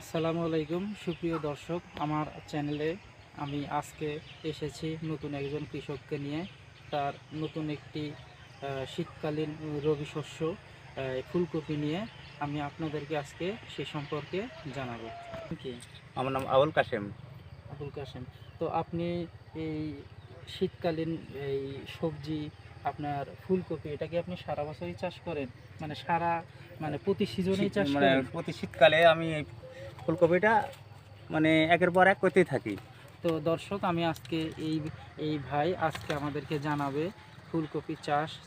আসসালামু আলাইকুম সুপ্রিয় দর্শক, আমার চ্যানেলে আমি আজকে এসেছি নতুন একজন কৃষককে নিয়ে। তার নতুন একটি শীতকালীন রবি শস্য ফুলকপি নিয়ে আমি আপনাদেরকে আজকে সে সম্পর্কে জানাবো। কি আমার নাম আবুল কাশেম। আবুল কাশেম, তো আপনি এই শীতকালীন এই সবজি আপনার ফুলকপি এটা কি আপনি সারা বছরই চাষ করেন, মানে প্রতি সিজনেই চাষ করেন? প্রতি শীতকালে আমি এই ফুলকপিটা একের পর এক করতেই থাকি। তো দর্শক, আমি আজকে এই এই ভাই আজকে আমাদেরকে জানাবে ফুলকপি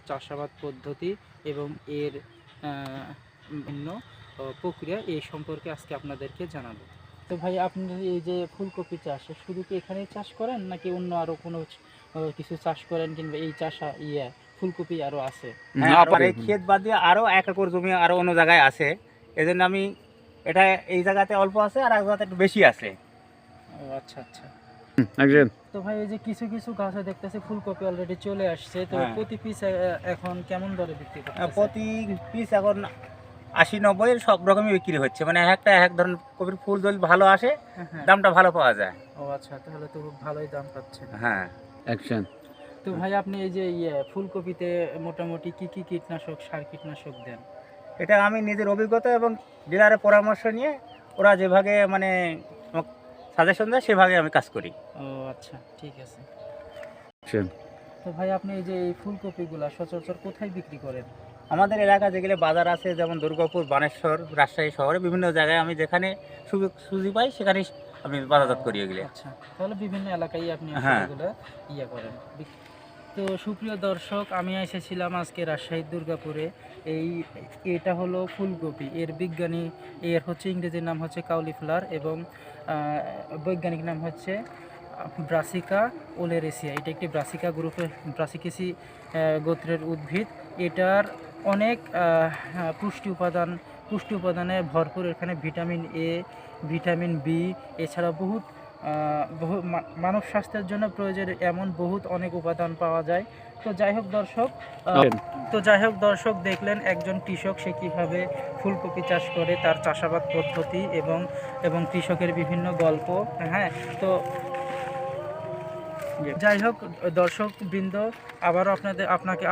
চাষাবাদ পদ্ধতি এবং এর ভিন্ন প্রক্রিয়া এই সম্পর্কে আজকে আপনাদেরকে জানাবো। তো ভাই, আপনি এই যে ফুলকপি চাষ শুধু কি এখানেই চাষ করেন, নাকি অন্য আরো কোনো কিছু চাষ করেন, কিংবা এই ফুলকপি আরো আছে? আমার এই ক্ষেত বাদ দিয়ে আরো 1 একর জমি আরো অন্য জায়গায় আছে। এজন্য আমি এটা এই জায়গাতে অল্প আছে আর এক জায়গাতে একটু বেশি আছে। ও আচ্ছা আচ্ছা। তো ভাই, এই যে কিছু কিছু গাছে দেখতেছি ফুলকপি অলরেডি চলে আসছে, তো প্রতি পিস এখন কেমন দরে বিক্রি করতেছেন? প্রতি পিস এখন 80-90 সব রকমই বিক্রি হচ্ছে। একটা এক ধরনের কপির ফুল যদি ভালো আসে দামটা ভালো পাওয়া যায়। ও আচ্ছা, তাহলে তো খুব ভালোই দাম পাচ্ছেন। হ্যাঁ। তো ভাই, আপনি এই যে ফুলকপিতে মোটামুটি কি কি সার কীটনাশক দেন? এটা আমি নিজের অভিজ্ঞতা এবং ডিলারের পরামর্শ নিয়ে ওরা যেভাবে সাজেশন দেয় সেভাবে আমি কাজ করি। ও আচ্ছা, ঠিক আছে। তো ভাই, আপনি এই যে এই ফুলকপিগুলা সচরাচর কোথায় বিক্রি করেন? আমাদের এলাকা যেগুলো বাজার আছে, যেমন দুর্গাপুর, বানেশ্বর, রাজশাহী শহরে বিভিন্ন জায়গায় আমি যেখানে সুযোগ পাই সেখানেই আমি বাজারজাত করি এগুলো। আচ্ছা, তাহলে বিভিন্ন এলাকায় আপনি এগুলো করেন। তো সুপ্রিয় দর্শক, আমি এসেছিলাম আজকে রাজশাহীর দুর্গাপুরে। এটা হলো ফুলকপি, এর হচ্ছে ইংরেজির নাম হচ্ছে কাউলিফ্লাওয়ার এবং বৈজ্ঞানিক নাম হচ্ছে ব্রাসিকা ওলেরেসিয়া। এটা একটি ব্রাসিকেসি গোত্রের উদ্ভিদ। এটার অনেক পুষ্টি উপাদানে ভরপুর। এখানে ভিটামিন এ, ভিটামিন বি, এছাড়া মানব স্বাস্থ্যের জন্য প্রয়োজনীয় এমন অনেক উপাদান পাওয়া যায়। তো যাই হোক দর্শক, দেখলেন একজন কৃষক সে কীভাবে ফুলকপি চাষ করে, তার চাষাবাদ পদ্ধতি এবং কৃষকের বিভিন্ন গল্প। হ্যাঁ, তো যাই হোক দর্শক বৃন্দ, আবারও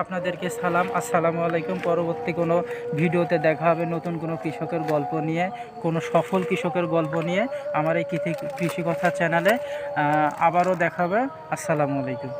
আপনাদেরকে সালাম, আসসালামু আলাইকুম। পরবর্তী কোনো ভিডিওতে দেখা হবে নতুন কোনো কৃষকের গল্প নিয়ে, কোনো সফল কৃষকের গল্প নিয়ে আমার এই কৃষি কথা চ্যানেলে। আবারও দেখা হবে। আসসালামু আলাইকুম।